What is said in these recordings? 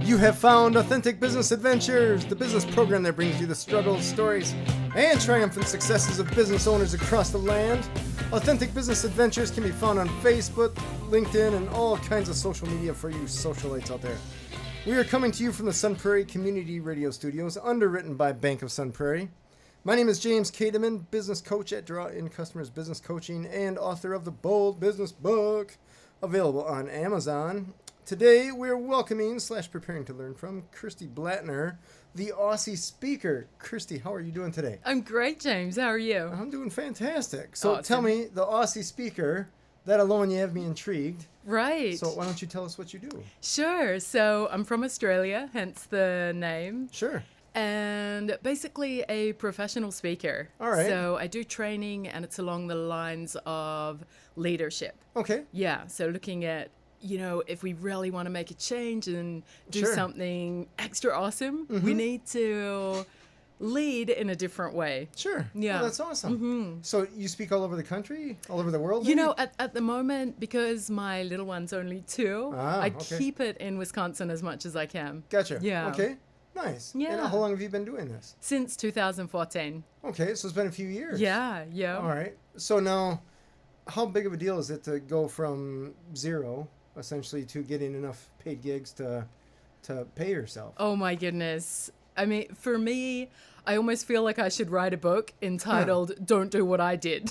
You have found Authentic Business Adventures, the business program that brings you the struggles, stories, and triumphant successes of business owners across the land. Authentic Business Adventures can be found on Facebook, LinkedIn, and all kinds of social media for you socialites out there. We are coming to you from the Sun Prairie Community Radio Studios, underwritten by Bank of Sun Prairie. My name is James Kademan, business coach at Draw In Customers Business Coaching and author of the Bold Business Book, available on Amazon. Today, we're welcoming / preparing to learn from Kirsty Blattner, the Aussie Speaker. Kirsty, how are you doing today? I'm great, James. How are you? I'm doing fantastic. So Awesome. Tell me, the Aussie Speaker, that alone you have me intrigued. Right. So why don't you tell us what you do? Sure. So I'm from Australia, hence the name. Sure. And basically a professional speaker. All right. So I do training, and it's along the lines of leadership. Okay. Yeah. So looking at, if we really want to make a change and do Sure. something extra awesome, we need to lead in a different way. Sure. Yeah. Well, that's awesome. So you speak all over the country, all over the world? You maybe? know, at the moment, because my little one's only 2, I okay. keep it in Wisconsin as much as I can. Gotcha. Yeah. Okay. Nice. Yeah. And how long have you been doing this? Since 2014. Okay, so it's been a few years. Yeah. All right. So now, how big of a deal is it to go from zero, essentially, to getting enough paid gigs to pay yourself? Oh my goodness. I mean, for me, I almost feel like I should write a book entitled Don't Do What I Did.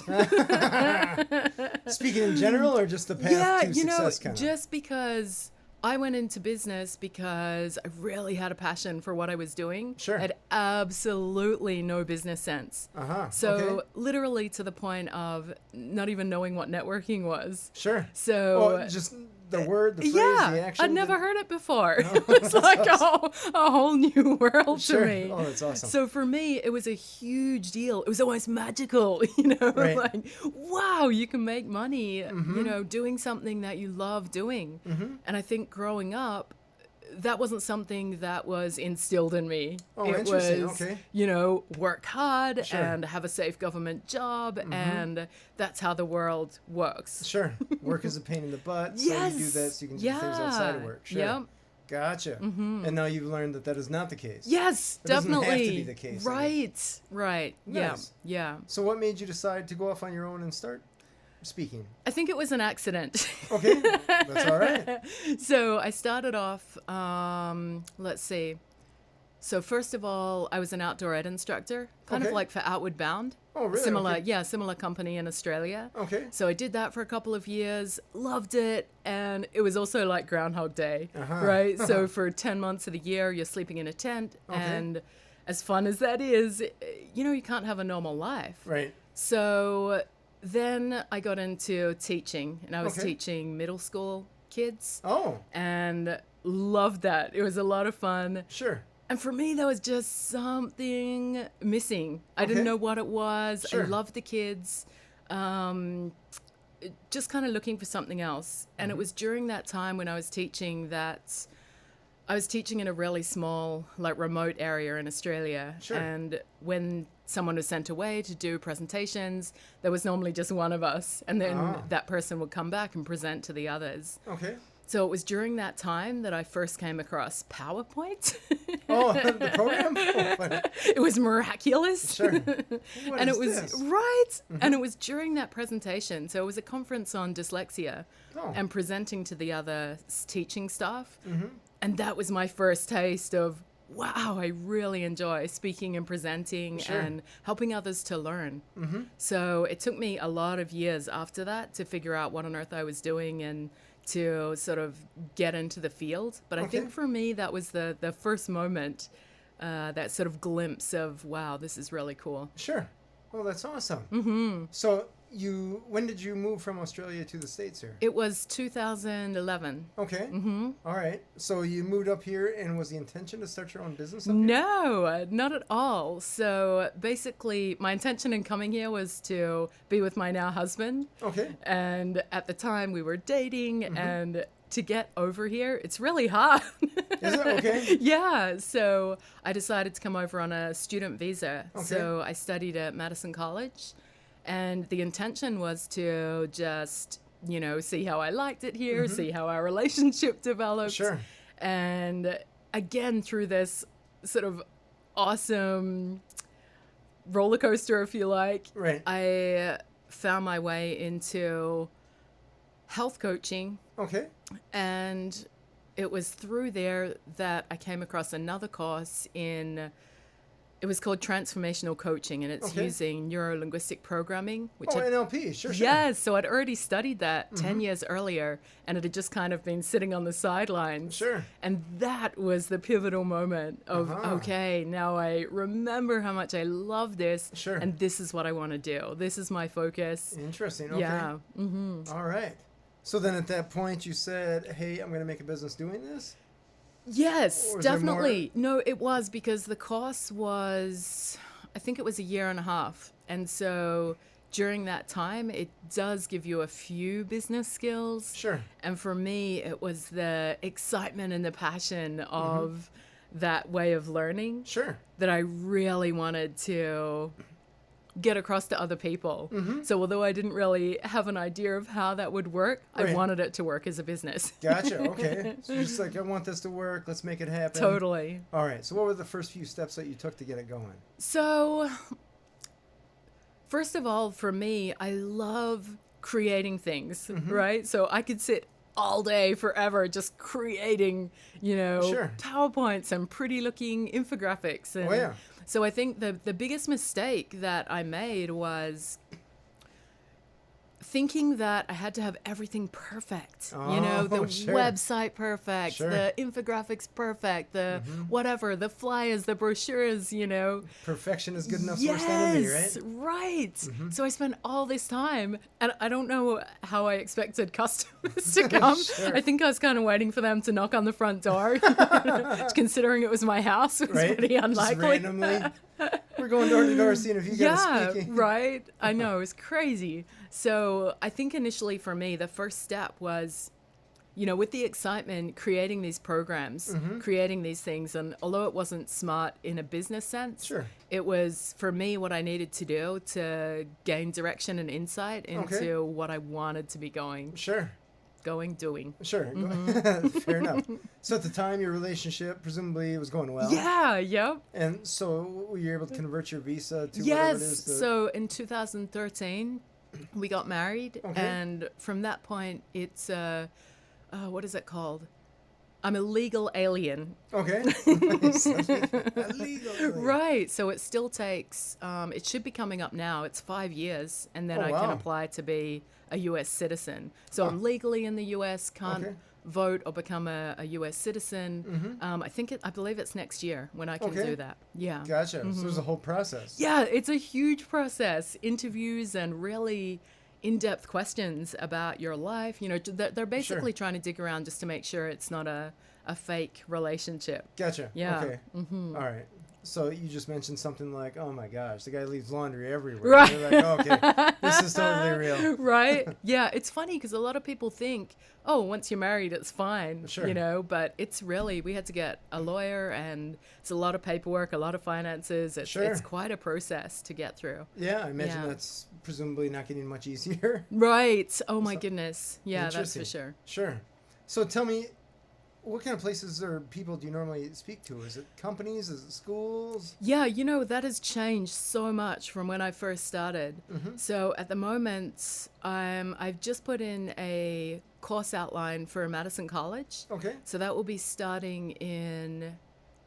Speaking in general, or just the path to success kind of? Just because I went into business because I really had a passion for what I was doing. Sure. I had absolutely no business sense. So okay. literally to the point of not even knowing what networking was. Sure. So Well, just the word, the phrase, yeah, the action. I'd never heard it before. It's like a whole new world Sure. to me. Oh, that's awesome. So for me, it was a huge deal. It was almost magical, Right. like, wow, you can make money, doing something that you love doing. And I think growing up, that wasn't something that was instilled in me. Oh, it interesting. was, Okay. work hard Sure. and have a safe government job, and that's how the world works. Sure. Work is a pain in the butt, so Yes. you do that so you can do things outside of work. Sure. Yep. Gotcha. And now you've learned that is not the case. Yes, It doesn't definitely. have to be the case. Right. Nice. Yeah. So what made you decide to go off on your own and start speaking? I think it was an accident. Okay, that's all right. So I started off, let's see. So first of all, I was an outdoor ed instructor, kind Okay. of like for Outward Bound. Oh, really? Similar, Okay. similar company in Australia. Okay. So I did that for a couple of years, loved it, and it was also like Groundhog Day, Uh-huh. right? So for 10 months of the year, you're sleeping in a tent, Okay. and as fun as that is, you can't have a normal life. Right. So then I got into teaching, and I was Okay. teaching middle school kids, Oh, and loved that. It was a lot of fun. sure. And for me, there was just something missing. I Okay. didn't know what it was. Sure. I loved the kids. Just kind of looking for something else. And it was during that time when I was teaching that I was teaching in a really small, like remote area in Australia. Sure. And when someone was sent away to do presentations, there was normally just one of us. And then that person would come back and present to the others. Okay. So it was during that time that I first came across PowerPoint. Oh, the program? Oh, funny. It was miraculous. Sure. What And is it was this? right. And it was during that presentation. So it was a conference on dyslexia Oh. and presenting to the other teaching staff. And that was my first taste of, wow, I really enjoy speaking and presenting Sure. and helping others to learn. So it took me a lot of years after that to figure out what on earth I was doing and to sort of get into the field. But I Okay. think for me, that was the first moment, that sort of glimpse of, wow, this is really cool. Sure. Oh, that's awesome. So when did you move from Australia to the States here? It was 2011. Okay. All right. So you moved up here, and was the intention to start your own business up here? No, not at all. So basically, my intention in coming here was to be with my now husband. Okay. And at the time, we were dating, and to get over here, it's really hard. Is it? Okay. Yeah, so I decided to come over on a student visa. Okay. So I studied at Madison College, and the intention was to just, see how I liked it here, see how our relationship developed. Sure. And again, through this sort of awesome roller coaster, if you like, Right. I found my way into health coaching. Okay. And it was through there that I came across another course it was called Transformational Coaching, and it's Okay. using neuro-linguistic programming, which Oh, NLP. Sure. yes, so I'd already studied that 10 years earlier, and it had just kind of been sitting on the sidelines. Sure. And that was the pivotal moment of, Uh-huh. okay, now I remember how much I love this, Sure. and this is what I want to do. This is my focus. Interesting. Okay. Yeah. All right. So then at that point you said, hey, I'm going to make a business doing this? Yes, Or is there definitely. No, it was because the course was, I think it was a year and a half. And so during that time, it does give you a few business skills. Sure. And for me, it was the excitement and the passion of that way of learning Sure. that I really wanted to get across to other people. So although I didn't really have an idea of how that would work, Right. I wanted it to work as a business. Gotcha. Okay. So you're just like, I want this to work. Let's make it happen. Totally. All right. So what were the first few steps that you took to get it going? So, first of all, for me, I love creating things, right? So I could sit all day forever just creating, Sure. PowerPoints and pretty looking infographics. And Oh, yeah. so I think the biggest mistake that I made was thinking that I had to have everything perfect. The sure. website perfect, Sure. the infographics perfect, the whatever, the flyers, the brochures, Perfection is good enough worst enemy, right? Yes, right. So I spent all this time, and I don't know how I expected customers to come. Sure. I think I was kind of waiting for them to knock on the front door, considering it was my house. It was Right? pretty Just unlikely. randomly. We're going door to door seeing if you guys Yeah, speaking. right. I know, it was crazy. So I think initially for me, the first step was, with the excitement, creating these programs, creating these things. And although it wasn't smart in a business sense, Sure. it was for me what I needed to do to gain direction and insight into Okay. what I wanted to be doing, Sure. doing. Sure. Fair enough. So at the time, your relationship presumably was going well. Yeah, yep. And so were you able to convert your visa to whatever it Yes. is? So in 2013, we got married. Okay. And from that point, it's, what is it called? I'm a legal alien. Okay. Nice. Illegal. Right. So it still takes, it should be coming up now. It's 5 years. And then Oh, I can wow. apply to be a U.S. citizen. So I'm legally in the U.S., can't Okay. vote or become a U.S. citizen. I believe it's next year when I can Okay. do that. Yeah. Gotcha. So there's a whole process. Yeah, it's a huge process. Interviews and really in-depth questions about your life. They're basically trying to dig around just to make sure it's not a fake relationship. Gotcha. Yeah. Okay. All right. So you just mentioned something like, oh my gosh, the guy leaves laundry everywhere. Right. You're like, oh, okay, this is totally real. Right? Yeah, it's funny because a lot of people think, oh, once you're married, it's fine, Sure. but it's really, we had to get a lawyer and it's a lot of paperwork, a lot of finances. It's Sure. quite a process to get through. Yeah, I imagine Yeah. that's presumably not getting much easier. Right. Oh my goodness. Yeah, that's Interesting. for sure. Sure. So tell me, what kind of places or people do you normally speak to? Is it companies? Is it schools? Yeah, that has changed so much from when I first started. So at the moment, I've just put in a course outline for Madison College. Okay. So that will be starting in,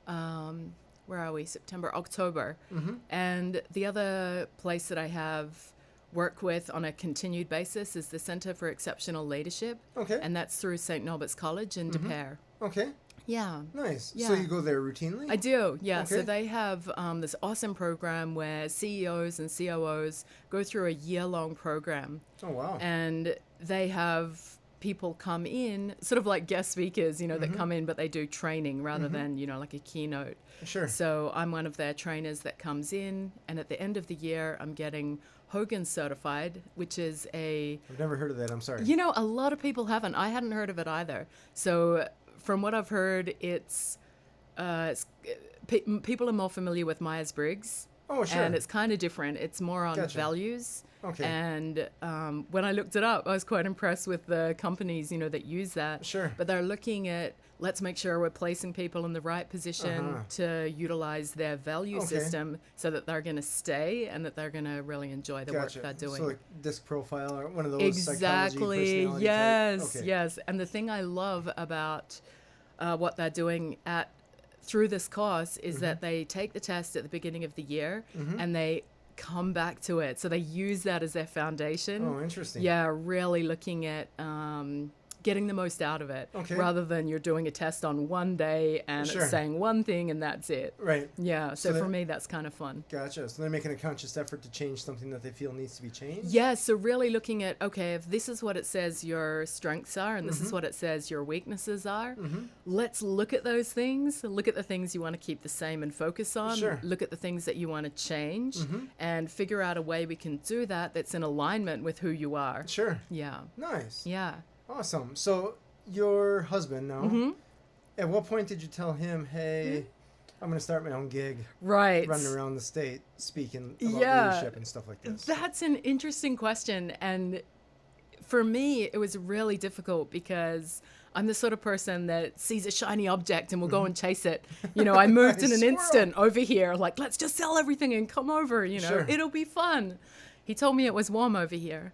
where are we? September, October. And the other place that I have work with on a continued basis is the Center for Exceptional Leadership. Okay. And that's through St. Norbert's College in De Pere. Okay. Yeah. Nice. Yeah. So you go there routinely? I do, yeah. So Okay. they have this awesome program where CEOs and COOs go through a year-long program. Oh, wow. And they have people come in, sort of like guest speakers, that come in, but they do training rather than, like a keynote. Sure. So I'm one of their trainers that comes in, and at the end of the year, I'm getting Hogan certified, which is I've never heard of that. I'm sorry. a lot of people haven't. I hadn't heard of it either. So from what I've heard, it's people are more familiar with Myers-Briggs. Oh, sure. And it's kind of different. It's more on Gotcha. values. Okay. And when I looked it up, I was quite impressed with the companies, that use that. Sure. But they're looking at let's make sure we're placing people in the right position to utilize their value system so that they're going to stay and that they're going to really enjoy the work they're doing. So like disc profile or one of those exactly. psychology, Yes, type. yes. And the thing I love about what they're doing through this course is that they take the test at the beginning of the year and they come back to it. So they use that as their foundation. Oh, interesting. Yeah, really looking at getting the most out of it rather than you're doing a test on one day and it's saying one thing and that's it. Right. Yeah, so for me, that's kind of fun. Gotcha. So they're making a conscious effort to change something that they feel needs to be changed? Yeah, so really looking at, okay, if this is what it says your strengths are and this is what it says your weaknesses are, let's look at those things, look at the things you want to keep the same and focus on, look at the things that you want to change and figure out a way we can do that that's in alignment with who you are. Sure. Yeah. Nice. Yeah. Awesome. So your husband now, at what point did you tell him, hey, I'm going to start my own gig, running around the state speaking about leadership and stuff like this? That's an interesting question. And for me, it was really difficult because I'm the sort of person that sees a shiny object and will go and chase it. You know, I moved in an instant over here, like, let's just sell everything and come over, you know, it'll be fun. He told me it was warm over here.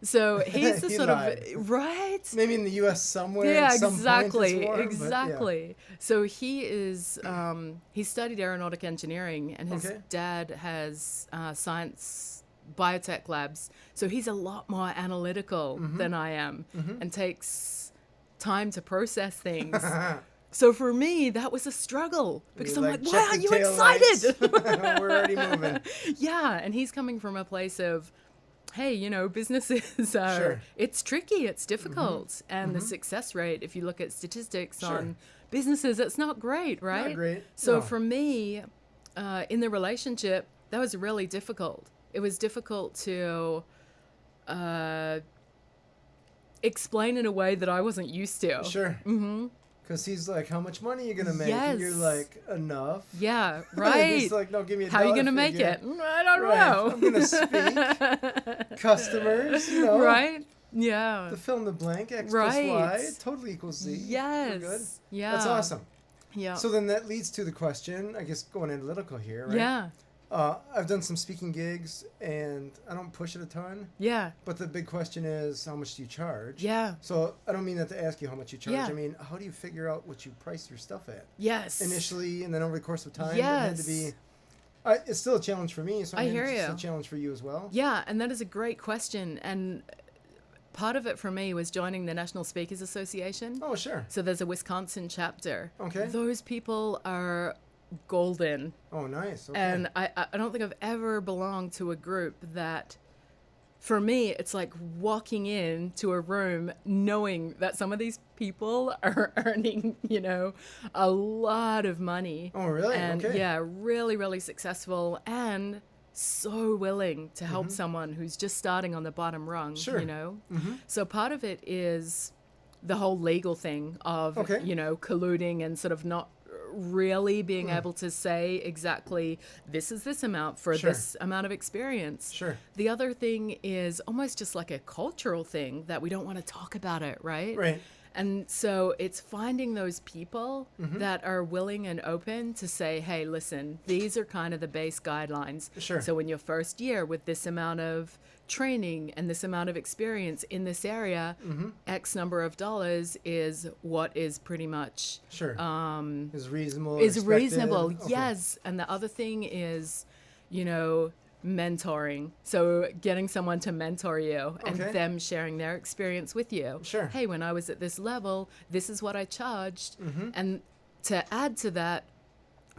So he's the sort of, right? Maybe in the U.S. somewhere. Yeah, at some exactly, point it's warm, exactly. So he is, he studied aeronautic engineering and his dad has science biotech labs. So he's a lot more analytical than I am and takes time to process things. So for me, that was a struggle because I'm like, why aren't you excited? We're already moving. Yeah, and he's coming from a place of, hey, you know, businesses are, it's tricky, it's difficult. And the success rate, if you look at statistics on businesses, it's not great, right? Not great. So for me, in the relationship, that was really difficult. It was difficult to explain in a way that I wasn't used to. Sure. Because he's like, how much money are you going to make? Yes. And you're like, enough. Yeah, right. He's like, no, give me a How are you going to dollar make figure. it? I don't know. I'm going to speak. Customers, you know. Right? Yeah. The fill in the blank, X plus Y, totally equals Z. Yes. We're good. Yeah. That's awesome. Yeah. So then that leads to the question, I guess going analytical here, right? Yeah. I've done some speaking gigs, and I don't push it a ton. Yeah. But the big question is, how much do you charge? Yeah. So I don't mean that to ask you how much you charge. Yeah. I mean, how do you figure out what you price your stuff at? Yes. Initially, and then over the course of time, Yes. it had to be... it's still a challenge for me, so I hear it's you. a challenge for you as well. Yeah, and that is a great question. And part of it for me was joining the National Speakers Association. Oh, sure. So there's a Wisconsin chapter. Okay. Those people are golden. Oh, nice. Okay. And I don't think I've ever belonged to a group that, for me, it's like walking into a room knowing that some of these people are earning, you know, a lot of money. Oh, really? And Okay. yeah, really, really successful and so willing to help someone who's just starting on the bottom rung, Sure. you know? So part of it is the whole legal thing of, you know, colluding and sort of not really being able to say exactly this is this amount for this amount of experience. Sure. The other thing is almost just like a cultural thing that we don't want to talk about it, right? Right. And so it's finding those people that are willing and open to say, hey, listen, these are kind of the base guidelines. Sure. So in your first year with this amount of training and this amount of experience in this area, X number of dollars is what is pretty much is reasonable. is expected. reasonable. Okay. Yes. And the other thing is, you know, mentoring. So getting someone to mentor you and them sharing their experience with you. Sure. Hey, when I was at this level, this is what I charged. And to add to that,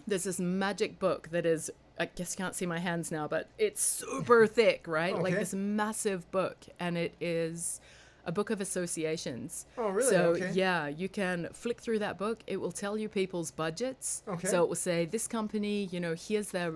there's this magic book that is, I guess you can't see my hands now, but it's super thick, right? Like this massive book. And it is a book of associations. Oh, really? So, Okay. yeah, you can flick through that book. It will tell you people's budgets. Okay. So it will say, this company, you know, here's their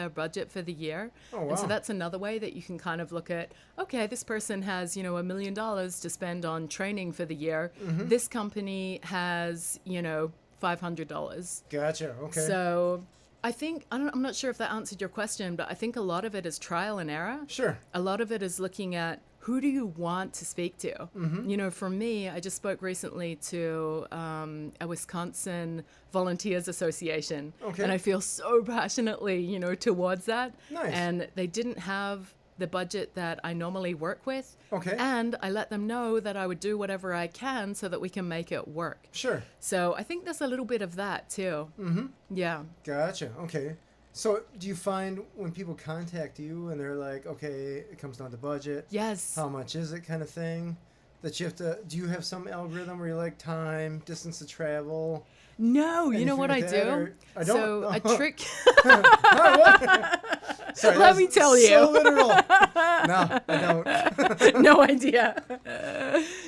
budget for the year. Oh, wow. And so that's another way that you can kind of look at, okay, this person has, you know, $1 million to spend on training for the year. This company has, you know, $500. Gotcha. Okay. So I think, I'm not sure if that answered your question, but I think a lot of it is trial and error. Sure. A lot of it is looking at who do you want to speak to? You know, for me, I just spoke recently to a Wisconsin Volunteers Association. Okay. And I feel so passionately, you know, towards that. Nice. And they didn't have the budget that I normally work with. Okay. And I let them know that I would do whatever I can so that we can make it work. Sure. So I think there's a little bit of that too. Mm-hmm. Yeah. Gotcha. Okay. So do you find when people contact you and they're like, okay, it comes down to budget. Yes. How much is it kind of thing? That you have to, do you have some algorithm where you like time, distance to travel? No, you know what I anything like that, do? or- I don't. So a trick. Sorry, Let that's me tell you. So literal. No, I don't. No idea.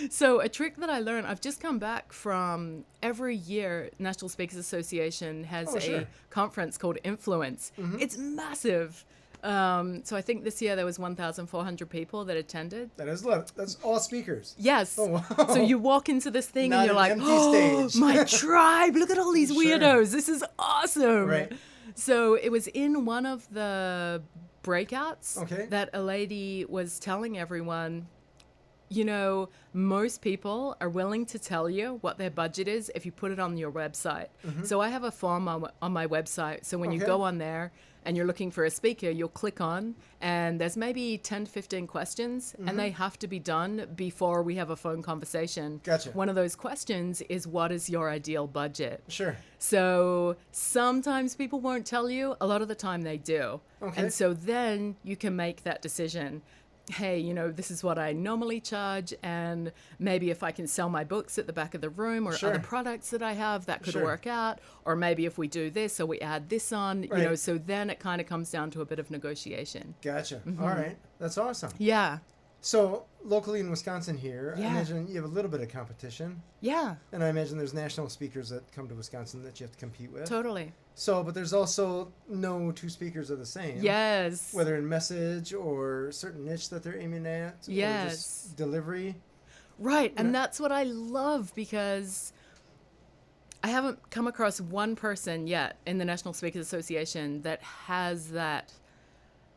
So a trick that I learned, I've just come back from every year, National Speakers Association has a sure. conference called Influence. It's massive. So I think this year there was 1,400 people that attended. That is love. That's all speakers. Yes. Oh, wow. So you walk into this thing Not and you're an like, empty oh, stage." my tribe, look at all these Sure. weirdos. This is awesome. Right. So it was in one of the breakouts Okay. that a lady was telling everyone, you know, most people are willing to tell you what their budget is if you put it on your website. So I have a form on my website. So when you Okay. go on there and you're looking for a speaker, you'll click on, and there's maybe 10 to 15 questions, and they have to be done before we have a phone conversation. Gotcha. One of those questions is, what is your ideal budget? Sure. So sometimes people won't tell you. A lot of the time they do. Okay. And so then you can make that decision. Hey, you know, this is what I normally charge, and maybe if I can sell my books at the back of the room or Sure. other products that I have, that could Sure. work out. Or maybe if we do this or we add this on, Right. you know, so then it kind of comes down to a bit of negotiation. Gotcha. All right. That's awesome. Yeah. So locally in Wisconsin here, Yeah. I imagine you have a little bit of competition. Yeah, And I imagine there's national speakers that come to Wisconsin that you have to compete with. totally. So, but there's also no two speakers are the same. Yes. Whether in message or certain niche that they're aiming at. Or Yes. just delivery. Right. And Yeah. that's what I love, because I haven't come across one person yet in the National Speakers Association that has that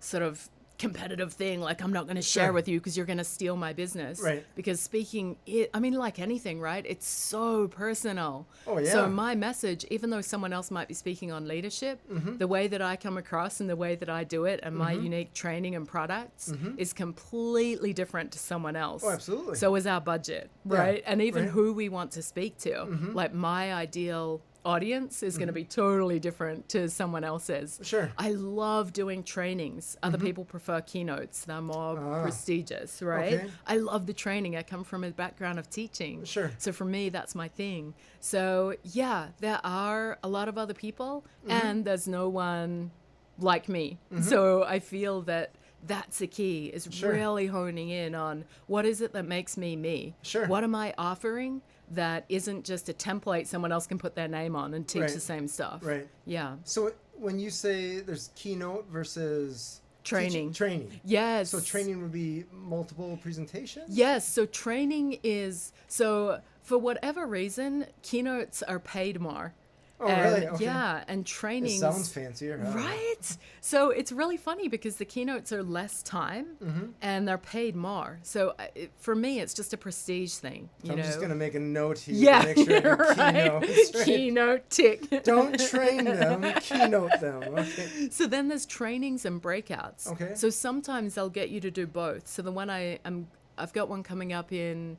sort of competitive thing, like, I'm not going to share Sure. with you because you're going to steal my business. Right. Because speaking, I mean, like anything, right? It's so personal. Oh, yeah. So my message, even though someone else might be speaking on leadership, the way that I come across and the way that I do it and my unique training and products is completely different to someone else. Oh, absolutely. So is our budget, Yeah, right? And even right. who we want to speak to. Like, my ideal audience is going to be totally different to someone else's. Sure. I love doing trainings. Other people prefer keynotes. They're more prestigious, right? Okay. I love the training. I come from a background of teaching. Sure. So for me, that's my thing. So yeah, there are a lot of other people, and there's no one like me. So I feel that that's the key, is Sure. really honing in on what is it that makes me me? Sure. What am I offering that isn't just a template someone else can put their name on and teach Right. the same stuff? Right. Yeah. So when you say there's keynote versus Training. training. Yes. So training would be multiple presentations? Yes. So training is, so for whatever reason, keynotes are paid more. Oh, And, really? Okay. Yeah. And It trainings. sounds fancier. Huh? Right. So it's really funny because the keynotes are less time and they're paid more. So for me, it's just a prestige thing. You I'm know? just going to make a note here Yeah, to make sure I do right. keynotes. Right? Keynote tick. Don't train them, keynote them. Okay. So then there's trainings and breakouts. Okay. So sometimes they'll get you to do both. So the one I've got one coming up in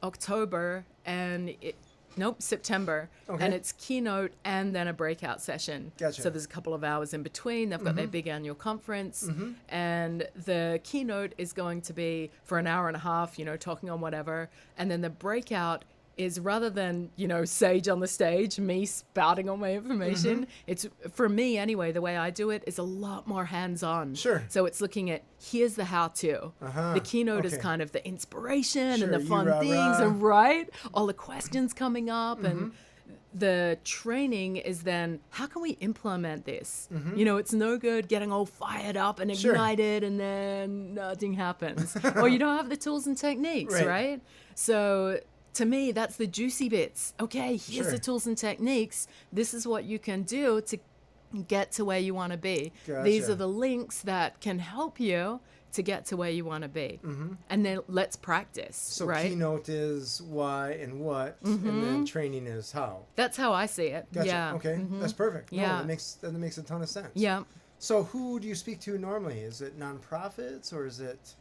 October and September. Okay. And it's keynote and then a breakout session. Gotcha. So there's a couple of hours in between. They've got their big annual conference. And the keynote is going to be for an hour and a half, you know, talking on whatever. And then the breakout is, rather than, you know, sage on the stage, me spouting all my information, it's, for me anyway, the way I do it is a lot more hands-on. Sure. So it's looking at, here's the how-to. The keynote is Okay. kind of the inspiration Sure, and the you fun rah, things, rah. and right, all the questions coming up, and the training is then, how can we implement this? You know, it's no good getting all fired up and Sure. ignited and then nothing happens. Or you don't have the tools and techniques, Right. right? So to me, that's the juicy bits. Okay, here's Sure. the tools and techniques. This is what you can do to get to where you want to be. Gotcha. These are the links that can help you to get to where you want to be. And then let's practice, So right? keynote is why and what, and then training is how. That's how I see it. Gotcha. Yeah. Okay, that's perfect. No, Yeah. that makes a ton of sense. Yeah. So who do you speak to normally? Is it nonprofits, or is it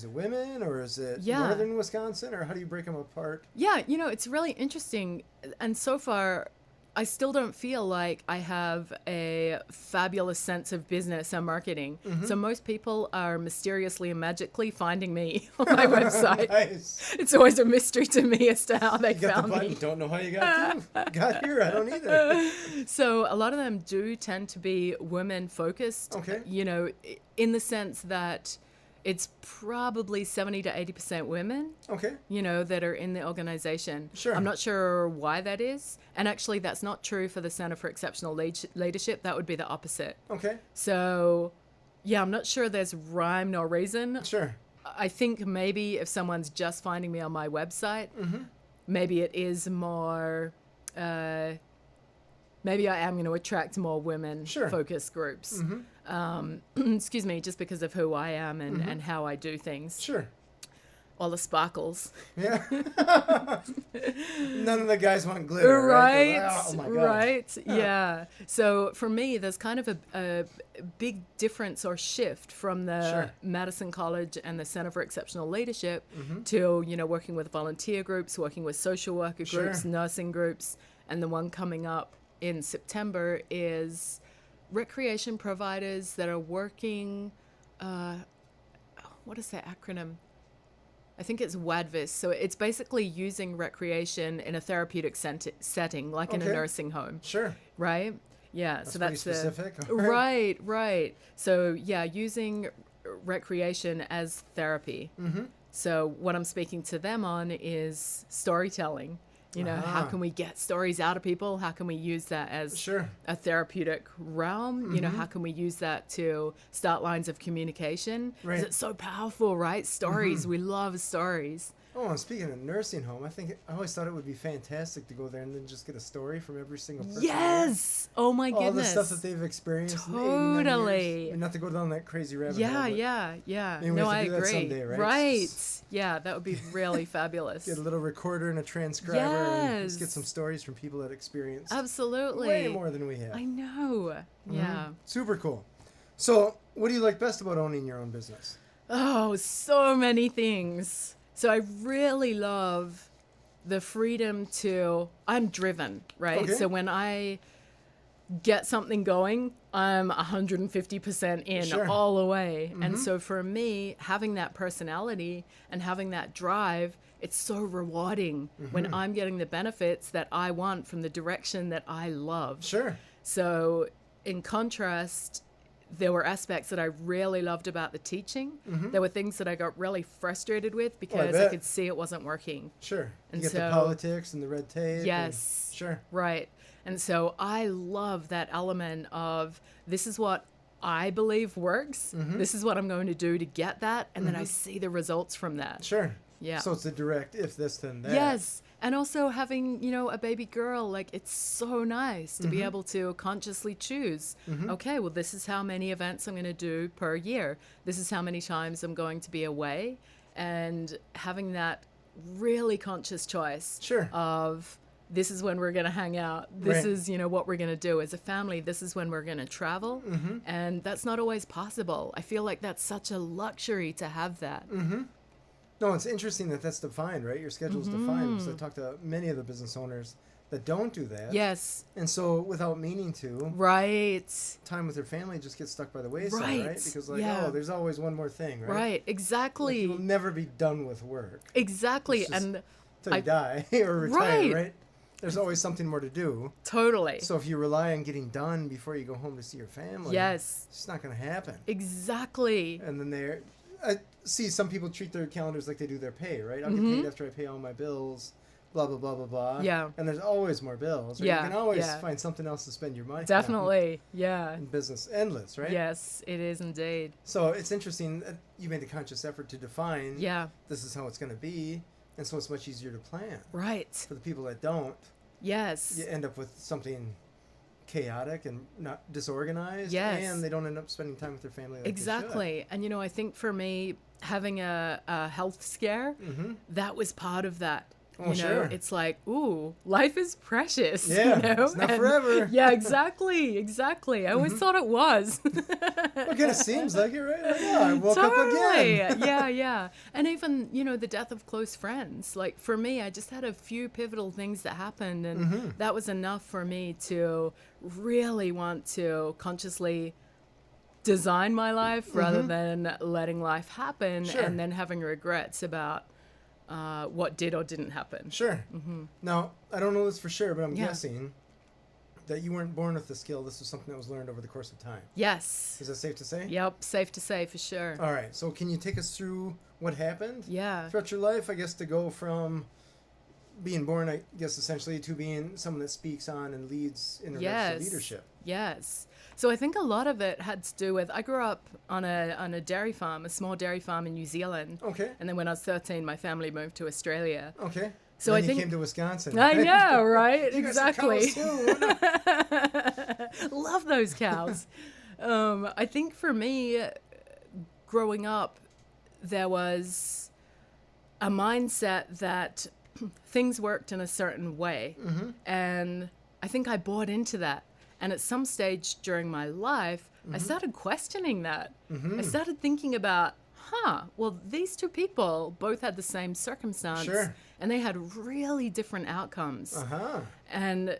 women, or is it northern Wisconsin, or how do you break them apart? Yeah, it's really interesting. And so far, I still don't feel like I have a fabulous sense of business and marketing. So most people are mysteriously and magically finding me on my website. Nice. It's always a mystery to me as to how they You got the found button. me. Don't know how you got here. I don't either. So a lot of them do tend to be women focused. Okay. In the sense that it's probably 70 to 80% women, Okay. that are in the organization. Sure. I'm not sure why that is. And actually, that's not true for the Center for Exceptional Leadership. That would be the opposite. Okay. So, yeah, I'm not sure there's rhyme nor reason. Sure. I think maybe if someone's just finding me on my website, maybe it is more... maybe I am going to attract more women focused groups. Excuse me, just because of who I am and how I do things. Sure. All the sparkles. Yeah. None of the guys want glitter, right? Right. Oh my God. Right. Yeah. So for me, there's kind of a big difference or shift from the Madison College and the Center for Exceptional Leadership to, working with volunteer groups, working with social worker groups, nursing groups, and the one coming up in September is recreation providers that are working, what is that acronym? I think it's WADVIS. So it's basically using recreation in a therapeutic setting, like in a nursing home. Sure. Right? Yeah. That's so pretty that's specific. Right. So yeah, using recreation as therapy. So what I'm speaking to them on is storytelling. How can we get stories out of people? How can we use that as a therapeutic realm? How can we use that to start lines of communication? Because it's so powerful, right? Stories. We love stories. Oh, and speaking of nursing home, I always thought it would be fantastic to go there and then just get a story from every single person. Yes. Oh my goodness. All the stuff that they've experienced. Totally. And not to go down that crazy rabbit hole. Yeah. Maybe we have to do that someday, right? Right. Yeah, that would be really fabulous. Get a little recorder and a transcriber. And just get some stories from people that experienced. Absolutely. Way more than we have. I know. Yeah. Super cool. So, what do you like best about owning your own business? Oh, so many things. So I really love the freedom I'm driven, right? Okay. So when I get something going, I'm 150% in all the way. And so for me, having that personality and having that drive, it's so rewarding when I'm getting the benefits that I want from the direction that I love. Sure. So in contrast, there were aspects that I really loved about the teaching. There were things that I got really frustrated with because I could see it wasn't working. Sure. And you get the politics and the red tape. Yes. Sure. Right. And so I love that element of this is what I believe works. This is what I'm going to do to get that. And then I see the results from that. Sure. Yeah. So it's a direct if this then that. Yes. And also having, a baby girl, like it's so nice to be able to consciously choose, okay, well, this is how many events I'm going to do per year. This is how many times I'm going to be away. And having that really conscious choice of this is when we're going to hang out. This is, what we're going to do as a family. This is when we're going to travel. And that's not always possible. I feel like that's such a luxury to have that. No, it's interesting that that's defined, right? Your schedule's defined. Because I talked to many of the business owners that don't do that. Yes. And so without meaning to, right, time with their family just gets stuck by the wayside, right? Because there's always one more thing, right? Right, exactly. Like you'll never be done with work. Exactly. And until you die or retire, right? There's always something more to do. Totally. So if you rely on getting done before you go home to see your family, it's just not going to happen. Exactly. And then I see some people treat their calendars like they do their pay, right? I'll get paid after I pay all my bills, blah, blah, blah, blah, blah. Yeah. And there's always more bills. Right? You can always find something else to spend your money Definitely. on. Yeah. In business, endless, right? Yes, it is indeed. So it's interesting that you made the conscious effort to define this is how it's going to be. And so it's much easier to plan. Right. For the people that don't, yes, you end up with something chaotic and not disorganized. Yes. And they don't end up spending time with their family like Exactly. And, you know, I think for me, having a health scare, that was part of that. Oh, You know, sure. it's like, ooh, life is precious. Yeah, you know? it's not forever. Yeah, exactly. I always thought it was. Well, it kind of seems like it, right? Like, I woke up again. Yeah. And even, you know, the death of close friends. Like, for me, I just had a few pivotal things that happened, and that was enough for me to really want to consciously design my life rather than letting life happen and then having regrets about what did or didn't happen. Sure. Now, I don't know this for sure, but I'm Yeah. guessing that you weren't born with the skill. This was something that was learned over the course of time. Yes. Is that safe to say? Yep, safe to say for sure. All right. So can you take us through what happened Yeah. throughout your life, I guess, to go from being born, I guess, essentially, to being someone that speaks on and leads in regards to leadership? Yes. So I think a lot of it had to do with, I grew up on a dairy farm, a small dairy farm in New Zealand. Okay. And then when I was 13, my family moved to Australia. Okay. So then I think you came to Wisconsin. I know, right? You guys have cows Exactly. too. Love those cows. I think for me, growing up, there was a mindset that things worked in a certain way. And I think I bought into that. And at some stage during my life, I started questioning that. I started thinking about, well, these two people both had the same circumstance. Sure. And they had really different outcomes. Uh-huh. And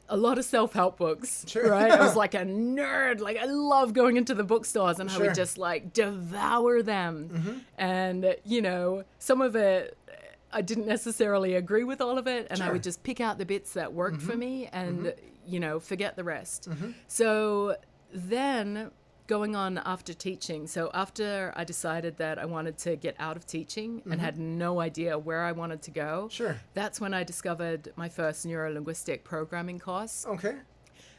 a lot of self-help books, Sure. right? I was like a nerd. Like, I love going into the bookstores, and I Sure. would just like devour them. And, you know, some of it, I didn't necessarily agree with all of it, and I Sure. would just pick out the bits that worked for me and, you know, forget the rest. So then going on after teaching, so after I decided that I wanted to get out of teaching and had no idea where I wanted to go, Sure. that's when I discovered my first neuro-linguistic programming course. Okay.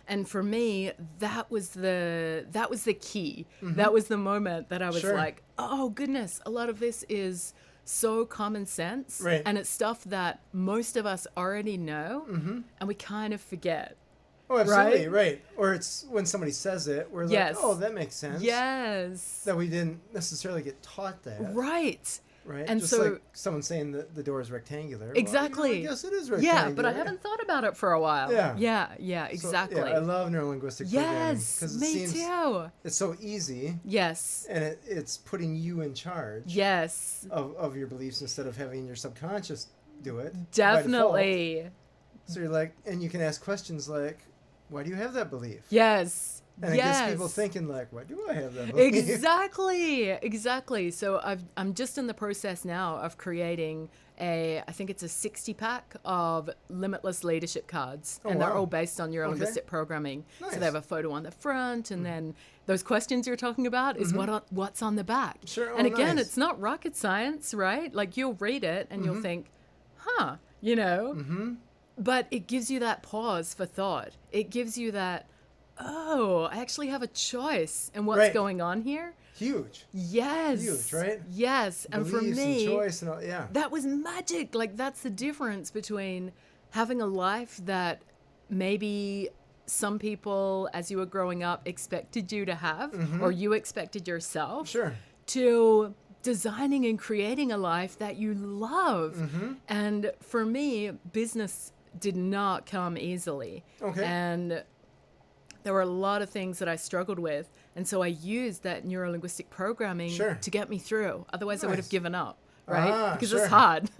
And for me, that was the key. That was the moment that I was Sure. like, oh goodness, a lot of this is so common sense. Right. And it's stuff that most of us already know and we kind of forget. Oh, absolutely. Right? Right. Or it's when somebody says it, we're Yes. like, oh, that makes sense. Yes. That we didn't necessarily get taught that. Right. Right. And Just so- like someone saying that the door is rectangular. Exactly. Well, I guess it is rectangular. Yeah, but I haven't thought about it for a while. Yeah. Yeah, So, exactly. I love neurolinguistic programming. Yes, 'Cause it me seems too. It's so easy, Yes. and it's putting you in charge Yes. of your beliefs instead of having your subconscious do it. by default. Definitely. So you're like, and you can ask questions like, why do you have that belief? Yes. And it yes. gets people thinking like, why do I have that belief? Exactly. So I'm just in the process now of creating I think it's a 60-pack of limitless leadership cards. Oh, and they're wow. all based on neurolinguistic Okay. programming. So Nice. they have a photo on the front, and then those questions you're talking about is what's on the back. Sure. Oh, And again, nice. it's not rocket science, right? Like, you'll read it and you'll think, you know. But it gives you that pause for thought. It gives you that, oh, I actually have a choice in what's Right. going on here. Huge. Yes. Huge, right? Yes. And for Beliefs me, and choice and all, yeah. that was magic. Like, that's the difference between having a life that maybe some people, as you were growing up, expected you to have, or you expected yourself, Sure. to designing and creating a life that you love. And for me, business did not come easily. Okay. And there were a lot of things that I struggled with. And so I used that neuro-linguistic programming Sure. to get me through. Otherwise, I would have Nice. given up, right? Ah, Because sure. it's hard.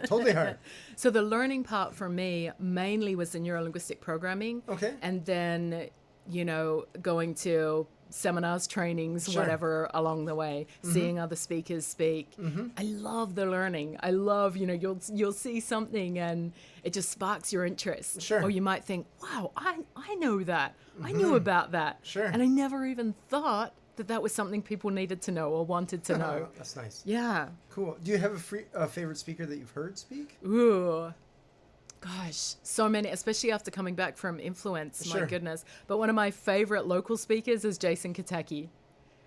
Totally hard. So the learning part for me mainly was the neuro-linguistic programming. Okay. And then, you know, going to seminars, trainings, Sure. whatever along the way, seeing other speakers speak. I love the learning. I love, you know, you'll see something and it just sparks your interest. Sure. Or you might think, wow, I know that. I knew about that. Sure. And I never even thought that was something people needed to know or wanted to know. That's nice. Yeah. Cool. Do you have a favorite speaker that you've heard speak? Ooh. Gosh, so many, especially after coming back from Influence, Sure. my goodness. But one of my favorite local speakers is Jason Katecki.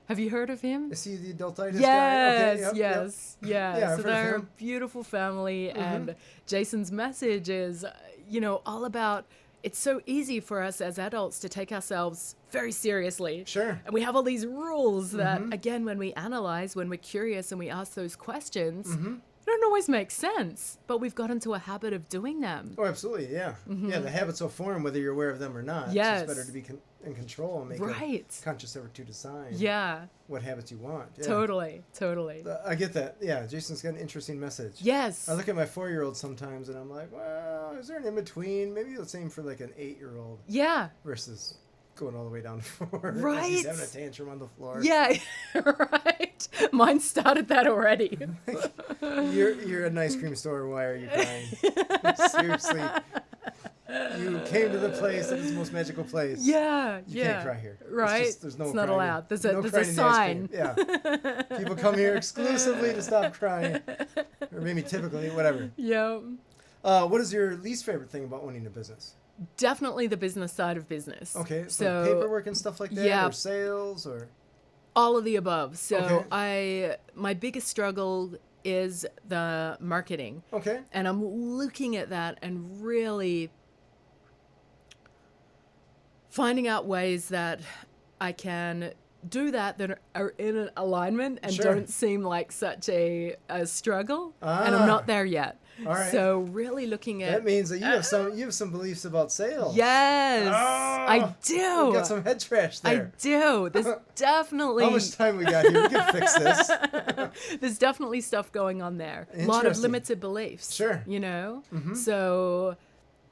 Have you heard of him? Is he the adultitis guy? Yes, Okay, yep, yes, yeah. Yeah, I've So heard of they're a him. beautiful family, and Jason's message is, you know, all about it's so easy for us as adults to take ourselves very seriously. Sure. And we have all these rules that, again, when we analyze, when we're curious and we ask those questions, don't always make sense, but we've got into a habit of doing them. Oh, absolutely, yeah. Yeah, the habits will form whether you're aware of them or not. Yes. It's just better to be in control and make a conscious effort to decide what habits you want. Yeah. Totally. I get that. Yeah, Jason's got an interesting message. Yes. I look at my 4-year-old sometimes and I'm like, well, is there an in-between? Maybe let's aim for like an 8-year-old. Yeah. Versus going all the way down to 4. Right. He's having a tantrum on the floor. Yeah, right. Mine started that already. You're at an ice cream store. Why are you crying? Seriously. You came to the place that is the most magical place. Yeah, You can't cry here. Right. There's no it's not crying. allowed. There's No a crying in the ice sign. cream. Yeah. People come here exclusively to stop crying. Or maybe typically, whatever. Yeah. What is your least favorite thing about owning a business? Definitely the business side of business. Okay, so paperwork and stuff like that, or sales, or all of the above. So Okay. my biggest struggle is the marketing. Okay. And I'm looking at that and really finding out ways that I can do that are in alignment and don't seem like such a struggle. And I'm not there yet. All right. So really looking at that means that you have some beliefs about sales. Yes, I do. You got some head trash there. I do. There's definitely How much time we got here? We can fix this. There's definitely stuff going on there. A lot of limited beliefs. Sure. You know? So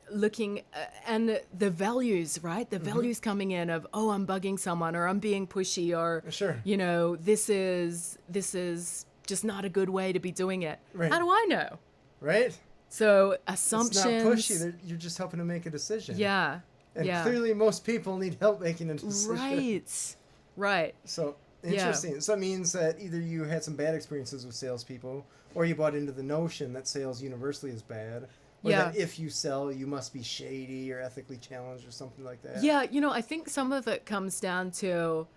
looking and the values, right? The values coming in of, oh, I'm bugging someone, or I'm being pushy, or you know, this is just not a good way to be doing it. Right. How do I know? Right? So assumptions. It's not pushy. You're just helping to make a decision. Yeah. And clearly most people need help making a decision. Right. Right. So interesting. So that means that either you had some bad experiences with salespeople, or you bought into the notion that sales universally is bad. Or that if you sell, you must be shady or ethically challenged or something like that. Yeah, you know, I think some of it comes down to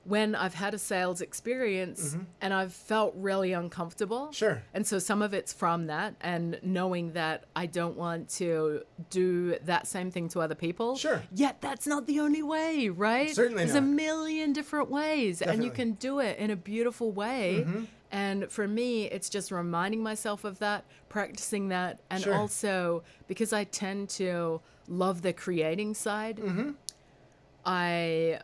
when I've had a sales experience and I've felt really uncomfortable. Sure. And so some of it's from that, and knowing that I don't want to do that same thing to other people. Sure. Yet that's not the only way, right? Certainly There's not. a million different ways, and you Definitely. can do it in a beautiful way. And for me, it's just reminding myself of that, practicing that, and also because I tend to love the creating side, I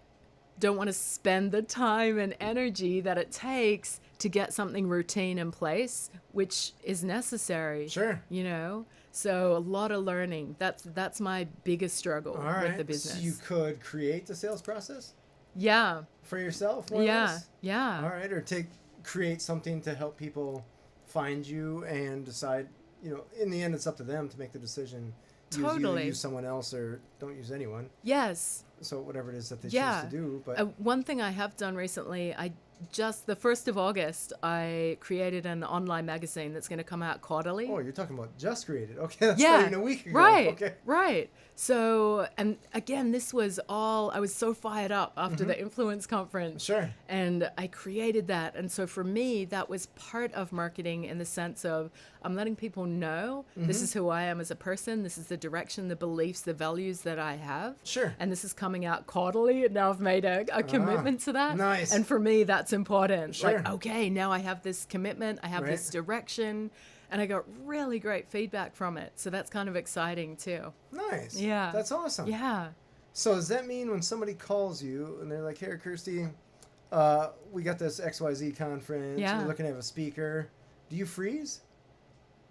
don't want to spend the time and energy that it takes to get something routine in place, which is necessary. Sure. You know? So a lot of learning. That's my biggest struggle with the business. So you could create the sales process? Yeah. For yourself? More or less? Yeah. All right. Or create something to help people find you and decide, you know, in the end, it's up to them to make the decision. Totally. Use someone else or don't use anyone. Yes. So whatever it is that they choose to do. But one thing I have done recently, the 1st of August, I created an online magazine that's going to come out quarterly. Oh, you're talking about just created. Okay, that's not even a week ago. Right, okay. right. So, and again, this was all, I was so fired up after the Influence Conference. Sure. And I created that. And so for me, that was part of marketing in the sense of I'm letting people know this is who I am as a person. This is the direction, the beliefs, the values that I have. Sure. And this is coming out quarterly. And now I've made a commitment to that. Nice. And for me, that's important. Sure. Like, okay, now I have this commitment. I have this direction. And I got really great feedback from it. So that's kind of exciting too. Nice. Yeah. That's awesome. Yeah. So does that mean when somebody calls you and they're like, hey, Kirsty, we got this XYZ conference. Yeah. We're looking to have a speaker. Do you freeze?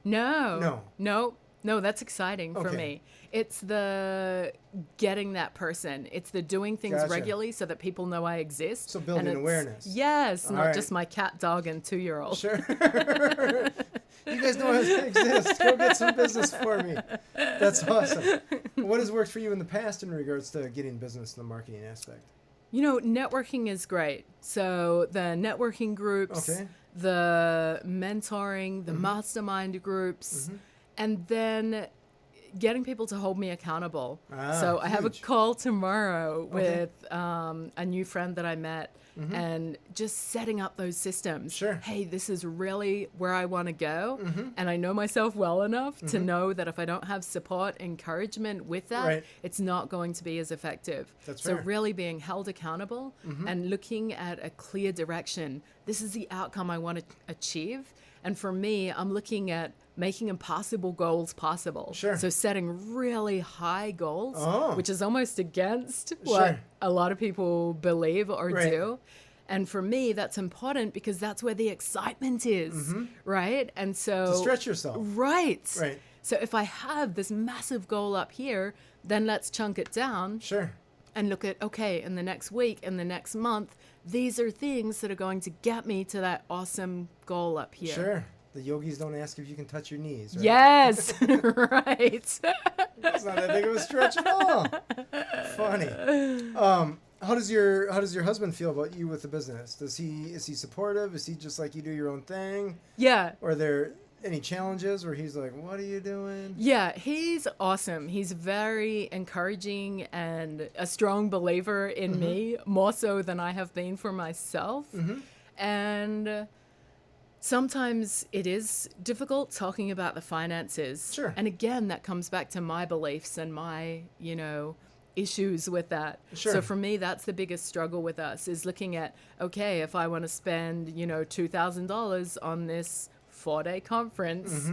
No, that's exciting for Okay. me. It's the getting that person. It's the doing things Gotcha. regularly so that people know I exist. So building And awareness. Yes, All not right. just my cat, dog, and 2-year-old. Sure. You guys know I exist. Go get some business for me. That's awesome. What has worked for you in the past in regards to getting business in the marketing aspect? You know, networking is great. So the networking groups, the mentoring, the mastermind groups, and then getting people to hold me accountable. Ah, So I have a huge. call tomorrow Okay. with a new friend that I met, and just setting up those systems. Sure. Hey, this is really where I want to go. And I know myself well enough to know that if I don't have support, encouragement with that, Right. it's not going to be as effective. That's so fair. really being held accountable and looking at a clear direction. This is the outcome I want to achieve. And for me, I'm looking at making impossible goals possible. Sure. So setting really high goals, Oh. which is almost against what Sure. a lot of people believe or Right. do. And for me, that's important because that's where the excitement is, right? And so To stretch yourself. Right. Right. So if I have this massive goal up here, then let's chunk it down Sure. and look at, okay, in the next week, in the next month, these are things that are going to get me to that awesome goal up here. Sure. The yogis don't ask if you can touch your knees, right? Yes, right. It's not that big of a stretch at all. Funny. How does your husband feel about you with the business? Is he supportive? Is he just like you do your own thing? Yeah. Or are there any challenges where he's like, "What are you doing?" Yeah, he's awesome. He's very encouraging and a strong believer in me, more so than I have been for myself. And sometimes it is difficult talking about the finances. Sure. And again, that comes back to my beliefs and my, issues with that. Sure. So for me, that's the biggest struggle with us is looking at, okay, if I want to spend, $2,000 on this 4-day conference,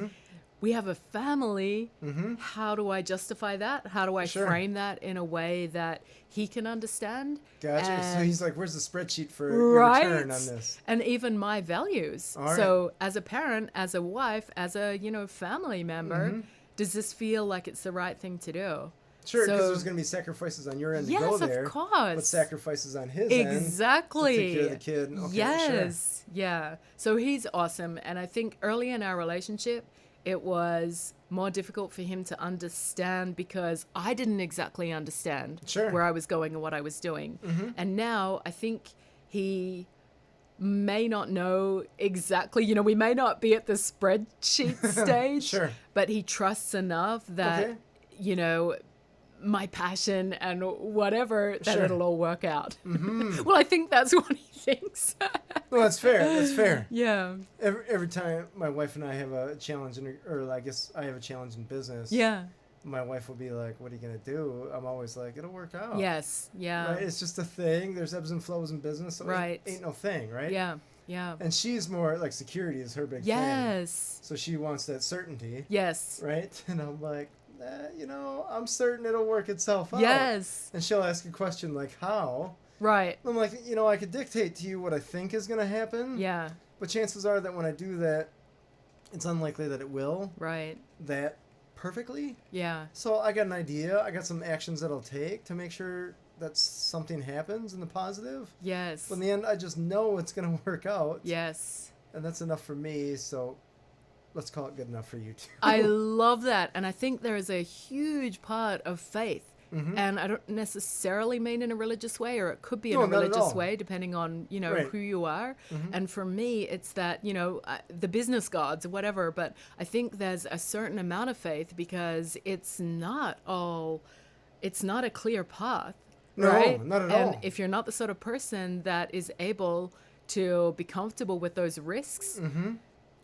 we have a family. How do I justify that? How do I Sure. frame that in a way that he can understand? Gotcha. So And- he's like, "Where's the spreadsheet for your return on this?" And even my values. All right. So as a parent, as a wife, as a, family member, does this feel like it's the right thing to do? Sure, because So- there's going to be sacrifices on your end to Yes, go of there. course. But sacrifices on his end. Exactly. To take care of the kid. Okay, Yes. Yeah. So he's awesome. And I think early in our relationship, it was more difficult for him to understand because I didn't exactly understand Sure. where I was going and what I was doing. And now I think he may not know exactly, we may not be at the spreadsheet stage, Sure. but he trusts enough that, Okay. my passion and whatever, that Sure. it'll all work out. Well, I think that's what he thinks. Well, that's fair. That's fair. Yeah. Every time my wife and I have a challenge, or I guess I have a challenge in business, Yeah. my wife will be like, "What are you going to do?" I'm always like, "It'll work out." Yes. Yeah. Right? It's just a thing. There's ebbs and flows in business. So Right. Ain't no thing, right? Yeah. Yeah. And she's more like security is her big thing. Yes. So she wants that certainty, Yes. right? And I'm like, I'm certain it'll work itself out. Yes. And she'll ask a question like, "How?" Right. I'm like, I could dictate to you what I think is going to happen. Yeah. But chances are that when I do that, it's unlikely that it will Right. that perfectly. Yeah. So I got an idea. I got some actions that I'll take to make sure that something happens in the positive. Yes. But in the end, I just know it's going to work out. Yes. And that's enough for me. So let's call it good enough for you too. I love that. And I think there is a huge part of faith. And I don't necessarily mean in a religious way, or it could be in No, a not at religious all. way, depending on, Right. who you are. And for me, it's that, the business gods or whatever. But I think there's a certain amount of faith because it's not a clear path. No, right? not at and all. if you're not the sort of person that is able to be comfortable with those risks,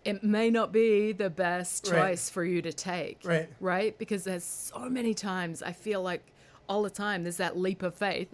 it may not be the best Right. choice for you to take. Right. Right? Because there's so many times I feel like all the time there's that leap of faith.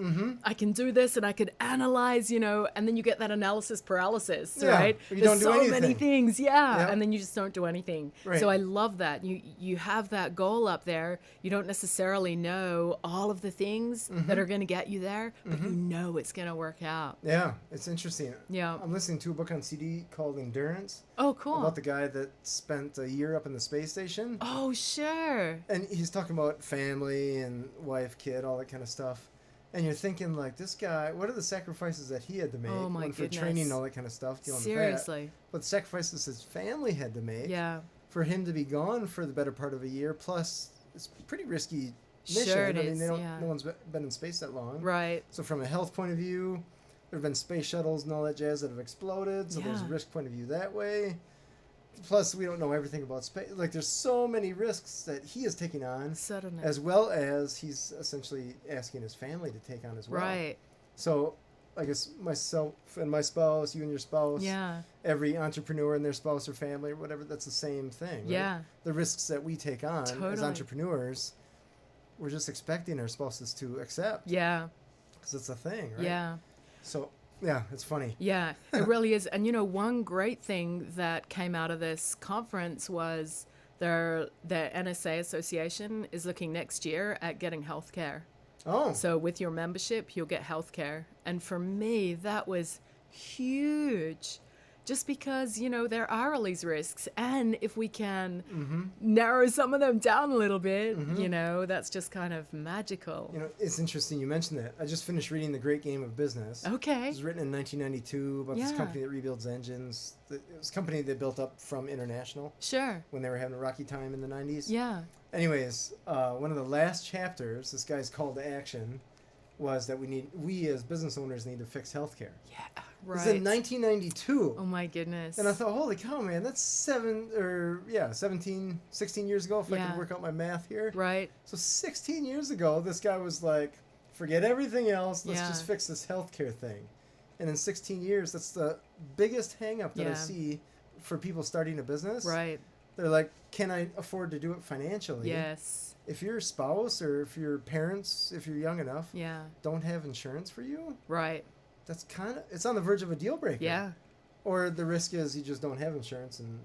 I can do this and I could analyze, and then you get that analysis paralysis, Yeah, right? but you There's don't do so many anything. things, Yeah. and then you just don't do anything. Right. So I love that. You have that goal up there. You don't necessarily know all of the things that are going to get you there, but you know it's going to work out. Yeah, it's interesting. Yeah. I'm listening to a book on CD called Endurance Oh, cool. about the guy that spent a year up in the space station. Oh, sure. And he's talking about family and wife, kid, all that kind of stuff. And you're thinking, like, this guy, what are the sacrifices that he had to make? Oh, my One for goodness. training and all that kind of stuff, dealing with that. Seriously. But the sacrifices his family had to make Yeah. for him to be gone for the better part of a year. Plus, it's a pretty risky mission. Sure it I mean, is, yeah. no one's been in space that long. Right. So from a health point of view, there have been space shuttles and all that jazz that have exploded. So there's a Yeah. risk point of view that way. plus we don't know everything about space. Like there's so many risks that he is taking on, Certainly. as well as he's essentially asking his family to take on as well. Right. So I guess myself and my spouse, you and your spouse, Yeah. every entrepreneur and their spouse or family or whatever, that's the same thing. Right? Yeah. The risks that we take on as Totally. entrepreneurs, we're just expecting our spouses to accept. Yeah. Because it's a thing, right? Yeah. So, yeah, it's funny. Yeah, it really is. And, you know, one great thing that came out of this conference was the NSA Association is looking next year at getting healthcare. Oh. So with your membership, you'll get healthcare. And for me, that was huge. Just because, you know, there are all these risks. And if we can narrow some of them down a little bit, you know, that's just kind of magical. You know, it's interesting you mentioned that. I just finished reading The Great Game of Business. Okay. It was written in 1992 about this Yeah. company that rebuilds engines. It was a company they built up from International Sure. when they were having a rocky time in the 90s. Yeah. Anyways, one of the last chapters, this guy's call to action, was that we as business owners need to fix healthcare. Yeah. It was Right. in 1992. Oh my goodness. And I thought, holy cow, man, that's 16 years ago, if I Yeah. can work out my math here. Right. So 16 years ago, this guy was like, forget everything else, let's Yeah. just fix this healthcare thing. And in 16 years, that's the biggest hang up that I Yeah. see for people starting a business. Right. They're like, can I afford to do it financially? Yes. If your spouse or if your parents, if you're young enough, Yeah. don't have insurance for you, Right. that's it's on the verge of a deal breaker. Yeah. Or the risk is you just don't have insurance and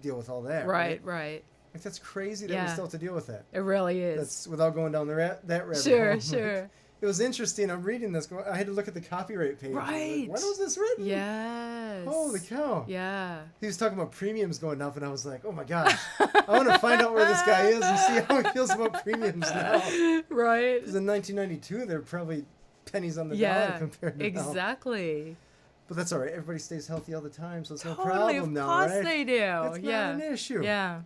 deal with all that. Right. Right. Like that's crazy that we Yeah. still have to deal with that. It really is. That's without going down that rabbit Sure. hole. Sure. It was interesting. I'm reading this. I had to look at the copyright page. Right. Like, when was this written? Yes. Holy cow. Yeah. He was talking about premiums going up, and I was like, oh my gosh. I want to find out where this guy is and see how he feels about premiums now. Right. Because in 1992, they were probably pennies on the dollar Yeah. compared to now. Exactly. But that's all right. Everybody stays healthy all the time, so it's no Totally. problem Of now, course right? they do. It's Yeah. not an issue. Yeah.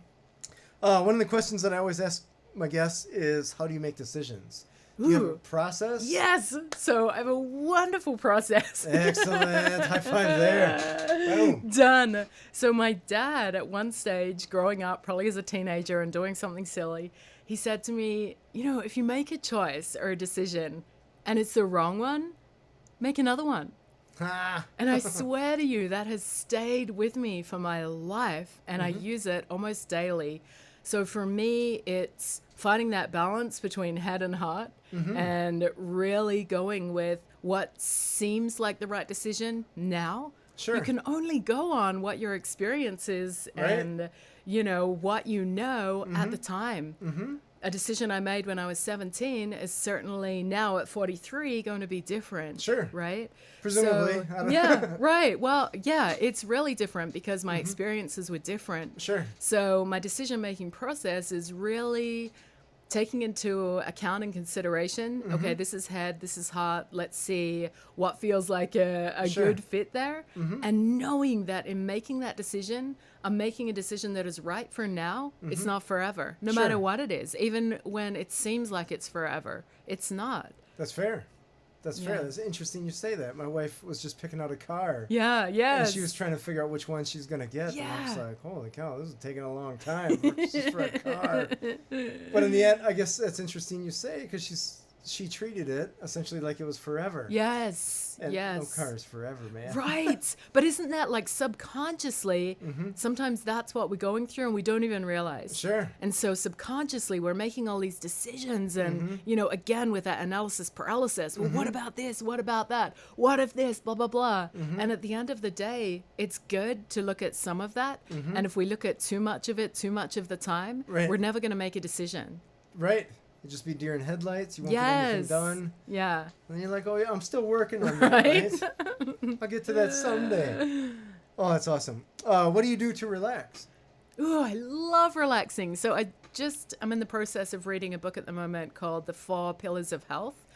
One of the questions that I always ask my guests is, how do you make decisions? Do you have a Ooh. process? Yes. So I have a wonderful process. Excellent. High five there. Boom. Done. So my dad, at one stage, growing up, probably as a teenager and doing something silly, he said to me, you know, if you make a choice or a decision and it's the wrong one, make another one. Ah. And I swear to you, that has stayed with me for my life, and I use it almost daily. So for me, it's finding that balance between head and heart and really going with what seems like the right decision now. Sure. You can only go on what your experience is Right. and, you know, what you know at the time. A decision I made when I was 17 is certainly now at 43 going to be different. Sure. Right? Presumably. So, I don't- yeah, right. Well, yeah, it's really different because my experiences were different. Sure. So my decision-making process is really taking into account and consideration, okay, this is head, this is heart, let's see what feels like a Sure. good fit there. And knowing that in making that decision, I'm making a decision that is right for now. It's not forever, no Sure. matter what it is. Even when it seems like it's forever, it's not. That's fair. That's fair. Yeah. That's interesting you say that. My wife was just picking out a car. Yeah, yes. And she was trying to figure out which one she's going to get. And I was Yeah. like, holy cow, this is taking a long time just for a car. But in the end, I guess that's interesting you say, because she treated it essentially like it was forever. Yes, And yes. no car is forever, man. Right. But isn't that like subconsciously, sometimes that's what we're going through and we don't even realize. Sure. And so subconsciously we're making all these decisions and, you know, again with that analysis paralysis, well, what about this? What about that? What if this? Blah, blah, blah. And at the end of the day, it's good to look at some of that. And if we look at too much of it, too much of the time, Right. we're never going to make a decision. Right. It'd just be deer in headlights. You won't get Yes. anything done. Yeah. And you're like, oh, yeah, I'm still working on that, right? I'll get to that someday. Oh, that's awesome. What do you do to relax? Ooh, I love relaxing. So I'm in the process of reading a book at the moment called The 4 Pillars of Health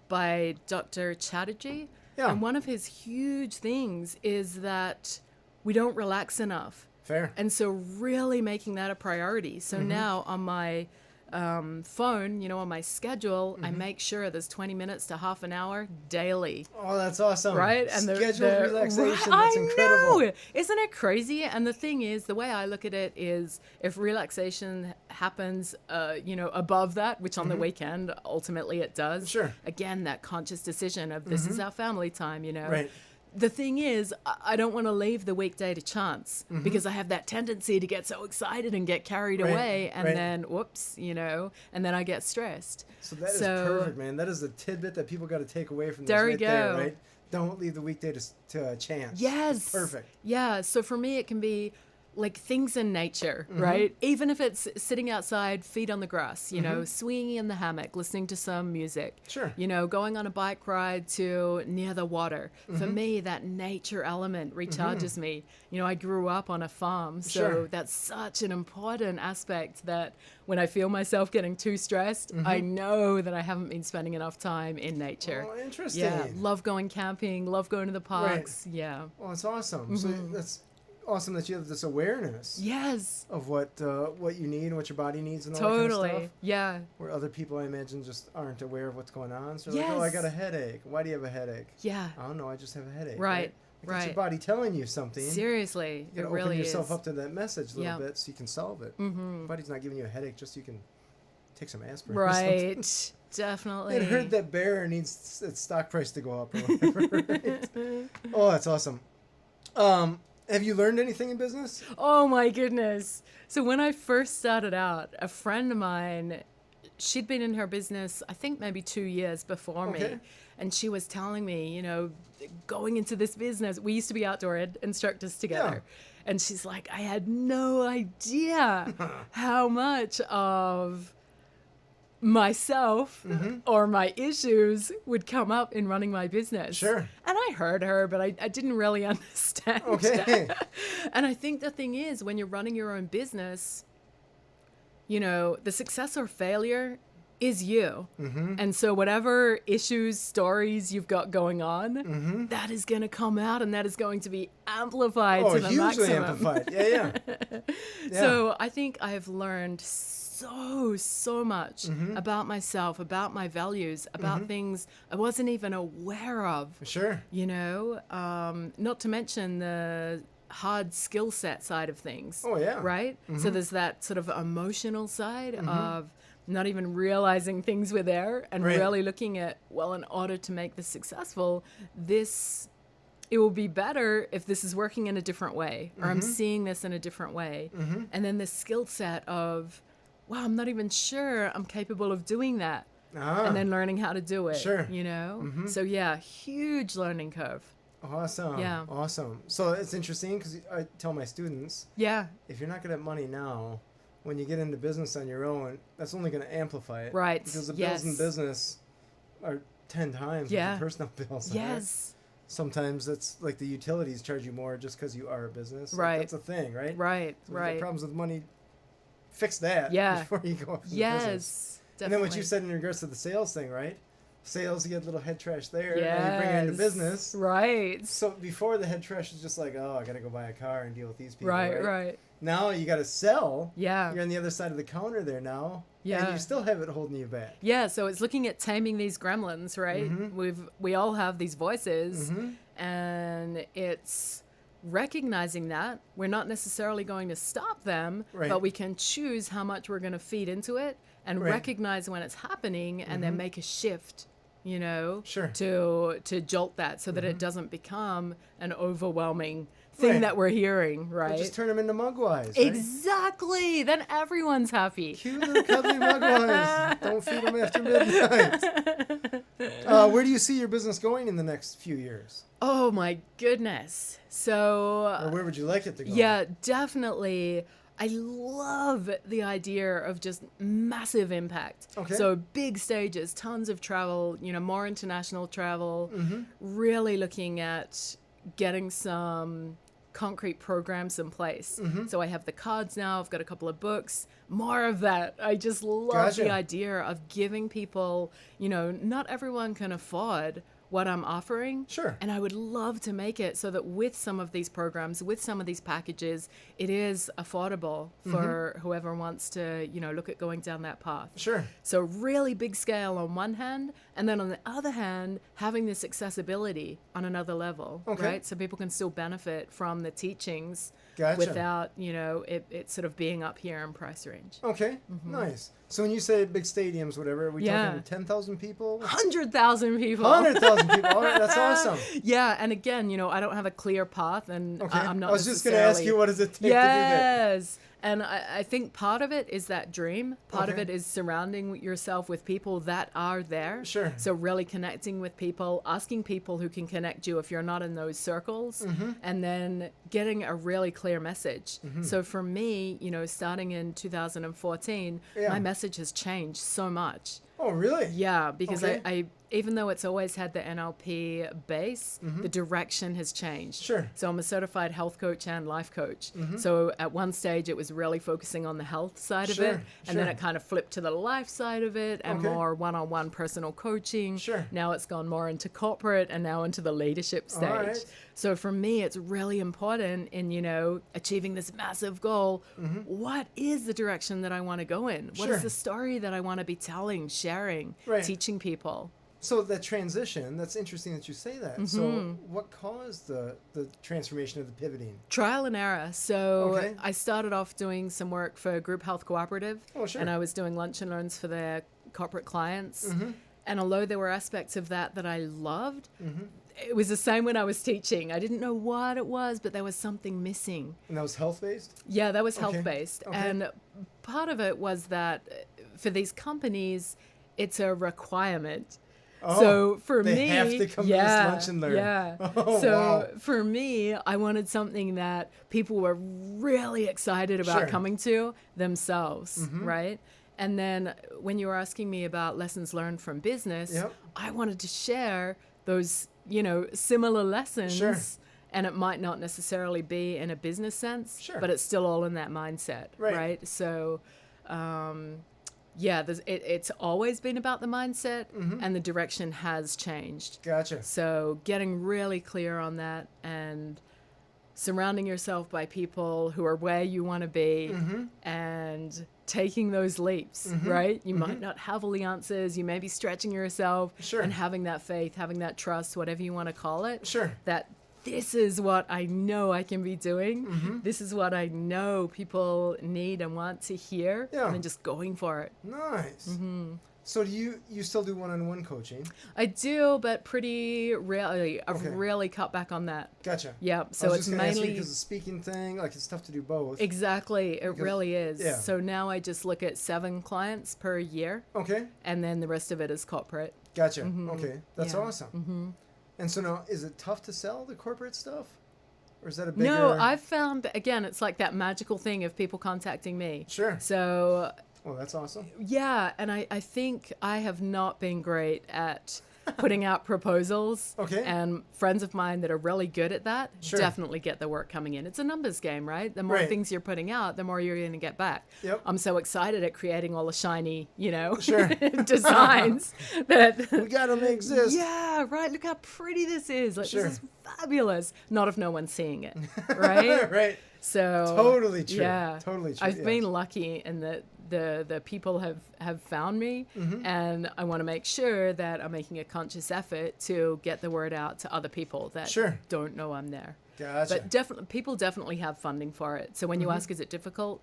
by Dr. Chatterjee. Yeah. And one of his huge things is that we don't relax enough. Fair. And so really making that a priority. So now on my phone, you know, on my schedule, I make sure there's 20 minutes to half an hour daily. Oh, that's awesome. Right? And scheduled relaxation. Right, That's incredible. know. Isn't it crazy? And the thing is, the way I look at it is if relaxation happens, you know, above that, which on the weekend, ultimately it does. Sure. Again, that conscious decision of this is our family time, you know. Right. The thing is, I don't want to leave the weekday to chance because I have that tendency to get so excited and get carried away, and then whoops, you know, and then I get stressed. So that is perfect, man. That is a tidbit that people got to take away from this there, right? Don't leave the weekday to a chance. Yes. It's perfect. Yeah. So for me, it can be like things in nature, right? Even if it's sitting outside, feet on the grass, you know, swinging in the hammock, listening to some music. Sure. You know, going on a bike ride to near the water. For me, that nature element recharges me. You know, I grew up on a farm, so that's such an important aspect that when I feel myself getting too stressed, I know that I haven't been spending enough time in nature. Oh, interesting. Yeah. Love going camping, love going to the parks. Right. Yeah. Oh, that's awesome. So that's awesome that you have this awareness of what you need and what your body needs and all that kind of stuff. Yeah. Where other people, I imagine, just aren't aware of what's going on. So they're like, oh, I got a headache. Why do you have a headache? Yeah. I don't know. I just have a headache. Right. It's your body telling you something. Seriously. You gotta open yourself up to that message a little bit so you can solve it. Your body's not giving you a headache just so you can take some aspirin. Right. Definitely. It heard that bear needs its stock price to go up or whatever. Right? Oh, that's awesome. Have you learned anything in business? Oh my goodness. So when I first started out, a friend of mine, she'd been in her business, I think maybe 2 years before me. And she was telling me, you know, going into this business, we used to be outdoor instructors together. Yeah. And she's like, I had no idea how much of myself or my issues would come up in running my business. Sure. And I heard her, but I didn't really understand. Okay. And I think the thing is, when you're running your own business, you know, the success or failure is you. And so whatever issues, stories you've got going on, that is going to come out and that is going to be amplified to the hugely maximum. Amplified. Yeah. So I think I've learned so much about myself, about my values, about things I wasn't even aware of. Sure. You know, not to mention the hard skill set side of things. Oh, yeah. Right? So there's that sort of emotional side of not even realizing things were there and really looking at, well, in order to make this successful, it will be better if this is working in a different way, or I'm seeing this in a different way. And then the skill set of, wow, I'm not even sure I'm capable of doing that. And then learning how to do it. Sure. You know? So yeah, huge learning curve. Awesome. Yeah. Awesome. So it's interesting because I tell my students, if you're not good at money now, when you get into business on your own, that's only going to amplify it. Right. Because the bills in business are 10 times what the personal bills are. Yes. Sometimes it's like the utilities charge you more just because you are a business. Right. Like, that's a thing, right? Right. So if you have problems with money, fix that before you go into the business. Definitely. And then what you said in regards to the sales thing, right? Sales, you get a little head trash there, and you bring it into business. Right. So before, the head trash is just like, oh, I got to go buy a car and deal with these people. Right. Now you got to sell. Yeah. You're on the other side of the counter there now. Yeah. And you still have it holding you back. Yeah. So it's looking at taming these gremlins, right? We all have these voices, and it's recognizing that we're not necessarily going to stop them, but we can choose how much we're going to feed into it and recognize when it's happening and then make a shift, you know, to jolt that so that it doesn't become an overwhelming thing that we're hearing, right? Or just turn them into mugwise. Right? Exactly. Then everyone's happy. Cute little cuddly mugwise. Don't feed them after midnight. Where do you see your business going in the next few years? Oh my goodness. So. Or where would you like it to go? Yeah, definitely. I love the idea of just massive impact. Okay. So big stages, tons of travel, you know, more international travel, really looking at getting some concrete programs in place. So I have the cards now, I've got a couple of books, more of that. I just love the idea of giving people, you know, not everyone can afford what I'm offering. Sure. And I would love to make it so that with some of these programs, with some of these packages, it is affordable for whoever wants to, look at going down that path. Sure. So really big scale on one hand, and then on the other hand, having this accessibility on another level, right? So people can still benefit from the teachings without, it sort of being up here in price range. Okay, nice. So when you say big stadiums, whatever, are we talking 10,000 people? 100,000 people. 100,000 people. All right, that's awesome. Yeah, and again, I don't have a clear path, and I'm not. I was just going to ask you, what does it take to do that? Yes. And I think part of it is that dream. Part of it is surrounding yourself with people that are there. Sure. So really connecting with people, asking people who can connect you if you're not in those circles, and then getting a really clear message. So for me, starting in 2014, my message has changed so much. Oh, really? Yeah, because I even though it's always had the NLP base, the direction has changed. Sure. So I'm a certified health coach and life coach. So at one stage it was really focusing on the health side of it, and then it kind of flipped to the life side of it and more one-on-one personal coaching. Sure. Now it's gone more into corporate and now into the leadership stage. All right. So for me, it's really important in, achieving this massive goal. What is the direction that I want to go in? What is the story that I want to be telling, sharing, teaching people? So that transition, that's interesting that you say that. So what caused the transformation of the pivoting? Trial and error. So I started off doing some work for Group Health Cooperative. Oh, sure. And I was doing lunch and learns for their corporate clients. And although there were aspects of that I loved, it was the same when I was teaching. I didn't know what it was, but there was something missing. And that was health-based? Yeah, that was health-based. Okay. And part of it was that for these companies, it's a requirement. Oh, so for me, they have to come to this lunch and learn. Yeah. Oh, so wow. for me, I wanted something that people were really excited about coming to themselves, right? And then when you were asking me about lessons learned from business, I wanted to share those, similar lessons. And it might not necessarily be in a business sense, but it's still all in that mindset, right? So, it's always been about the mindset, and the direction has changed. Gotcha. So getting really clear on that and surrounding yourself by people who are where you want to be and taking those leaps, right? You might not have all the answers. You may be stretching yourself and having that faith, having that trust, whatever you want to call it. Sure. That this is what I know I can be doing. This is what I know people need and want to hear. And then just going for it. Nice. So do you still do one-on-one coaching? I do, but pretty rarely. I've really cut back on that. Gotcha. Yeah. So it's mainly because the speaking thing, it's tough to do both. Exactly. It really is. Yeah. So now I just look at 7 clients per year. Okay. And then the rest of it is corporate. Gotcha. Okay. That's awesome. And so now, is it tough to sell the corporate stuff? Or is that a bigger... No, I've found, again, it's like that magical thing of people contacting me. Sure. So... Well, that's awesome. Yeah, and I think I have not been great at putting out proposals. Okay. And friends of mine that are really good at that definitely get the work coming in. It's a numbers game, right? The more things you're putting out, the more you're going to get back. Yep. I'm so excited at creating all the shiny, designs that... We got them, they exist. Yeah, right. Look how pretty this is. This is fabulous. Not if no one's seeing it, right? Right. So... Totally true. Yeah. Totally true. I've been lucky in that the people have found me, and I want to make sure that I'm making a conscious effort to get the word out to other people that don't know I'm there. Gotcha. But people definitely have funding for it. So when you ask, is it difficult?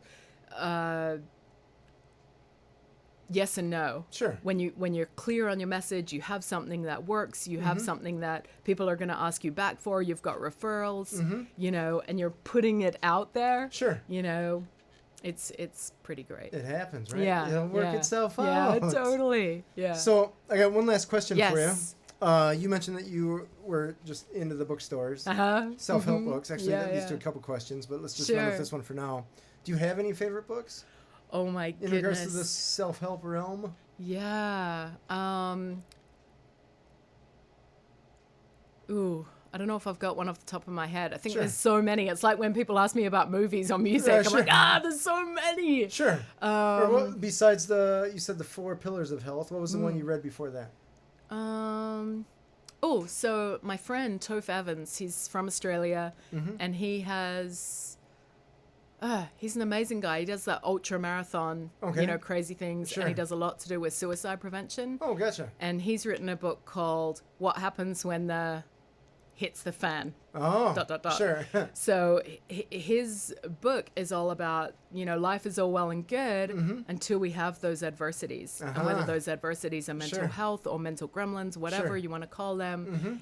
Yes and no. Sure. When you're clear on your message, you have something that works, you have something that people are going to ask you back for, you've got referrals, and you're putting it out there. Sure. It's pretty great. It happens, right? Yeah. It'll work itself out. Yeah, totally. Yeah. So I got one last question for you. Yes. You mentioned that you were just into the bookstores, self-help books. Actually, that leads to a couple questions, but let's just run with this one for now. Do you have any favorite books? Oh my goodness. In regards to the self-help realm? Yeah. I don't know if I've got one off the top of my head. I think there's so many. It's like when people ask me about movies or music. I'm like, there's so many. Sure. Or what, besides you said the 4 pillars of health, what was the one you read before that? Oh, so my friend Toph Evans, he's from Australia, and he has, he's an amazing guy. He does that ultra marathon, crazy things, Sure. and he does a lot to do with suicide prevention. Oh, gotcha. And he's written a book called "What Happens When the Hits the Fan." Oh, sure. So his book is all about, life is all well and good until we have those adversities. And whether those adversities are mental health or mental gremlins, whatever you want to call them,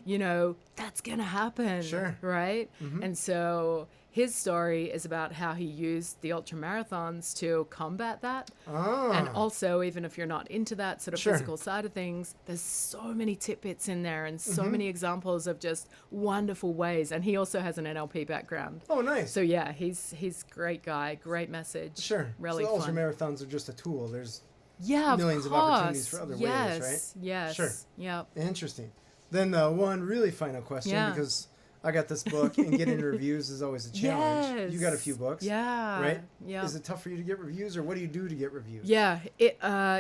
that's going to happen. Sure. Right? And so his story is about how he used the ultra marathons to combat that. And also, even if you're not into that sort of physical side of things, there's so many tidbits in there and so many examples of just wonderful ways. And he also has an NLP background. Oh, nice. So yeah, he's a great guy, great message. Sure. Really so fun. ultra marathons are just a tool. There's Yeah, millions of opportunities for other ways, right? Yes. Sure. Yep. Interesting. Then one really final question, because I got this book and getting reviews is always a challenge. Yes. You got a few books. Yeah. Right? Yeah. Is it tough for you to get reviews, or what do you do to get reviews? Yeah.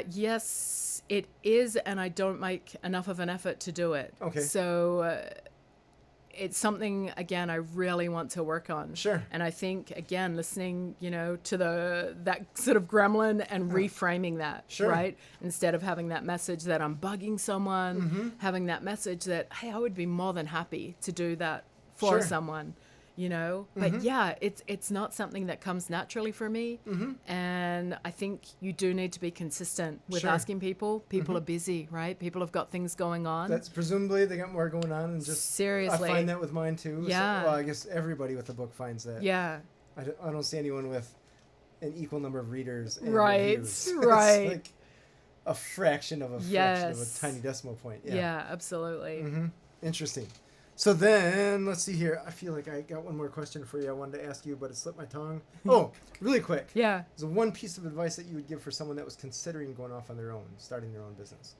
Yes, it is, and I don't make enough of an effort to do it. Okay. So it's something, again, I really want to work on. Sure. And I think, again, listening, to that sort of gremlin and reframing that, Sure. right? Instead of having that message that I'm bugging someone, having that message that, hey, I would be more than happy to do that for someone, But yeah, it's not something that comes naturally for me. And I think you do need to be consistent with asking people. People are busy, right? People have got things going on. That's presumably they got more going on, and just Seriously. I find that with mine too. Yeah. So, well, I guess everybody with a book finds that. Yeah. I don't see anyone with an equal number of readers and Right, reviews. right. It's like a fraction of a fraction of a tiny decimal point. Yeah, absolutely. Interesting. So then, let's see here. I feel like I got one more question for you I wanted to ask you, but it slipped my tongue. Oh, really quick. Yeah. So one piece of advice that you would give for someone that was considering going off on their own, starting their own business.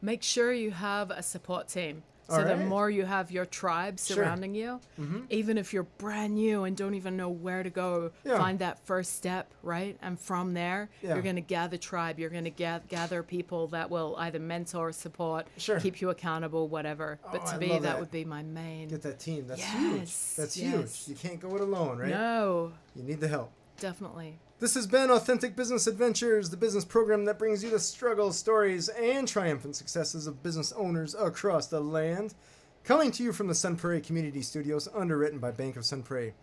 Make sure you have a support team. So the more you have your tribe surrounding you, even if you're brand new and don't even know where to go, find that first step, right? And from there, you're going to gather tribe. You're going to gather people that will either mentor, support, keep you accountable, whatever. But to me, that would be my main. Get that team. That's huge. That's huge. You can't go it alone, right? No. You need the help. Definitely. This has been Authentic Business Adventures, the business program that brings you the struggles, stories, and triumphant successes of business owners across the land. Coming to you from the Sun Prairie Community Studios, underwritten by Bank of Sun Prairie.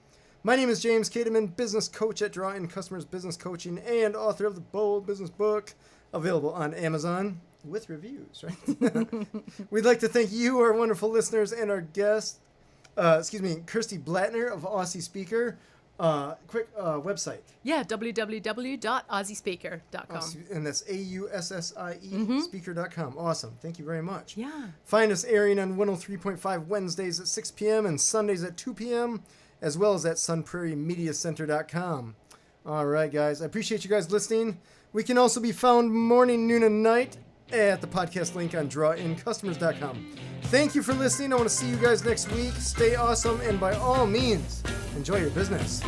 My name is James Cademan, business coach at Draw In Customers Business Coaching and author of the Bold Business Book, available on Amazon with reviews, right? We'd like to thank you, our wonderful listeners, and our guest, Kirsty Blattner of Aussie Speaker. Quick website. Yeah, www.aussiespeaker.com. And that's AUSSIE speaker.com. Awesome. Thank you very much. Yeah. Find us airing on 103.5 Wednesdays at 6 p.m. and Sundays at 2 p.m., as well as at sunprairiemediacenter.com. All right, guys. I appreciate you guys listening. We can also be found morning, noon, and night at the podcast link on drawincustomers.com. Thank you for listening. I want to see you guys next week. Stay awesome, and by all means, enjoy your business.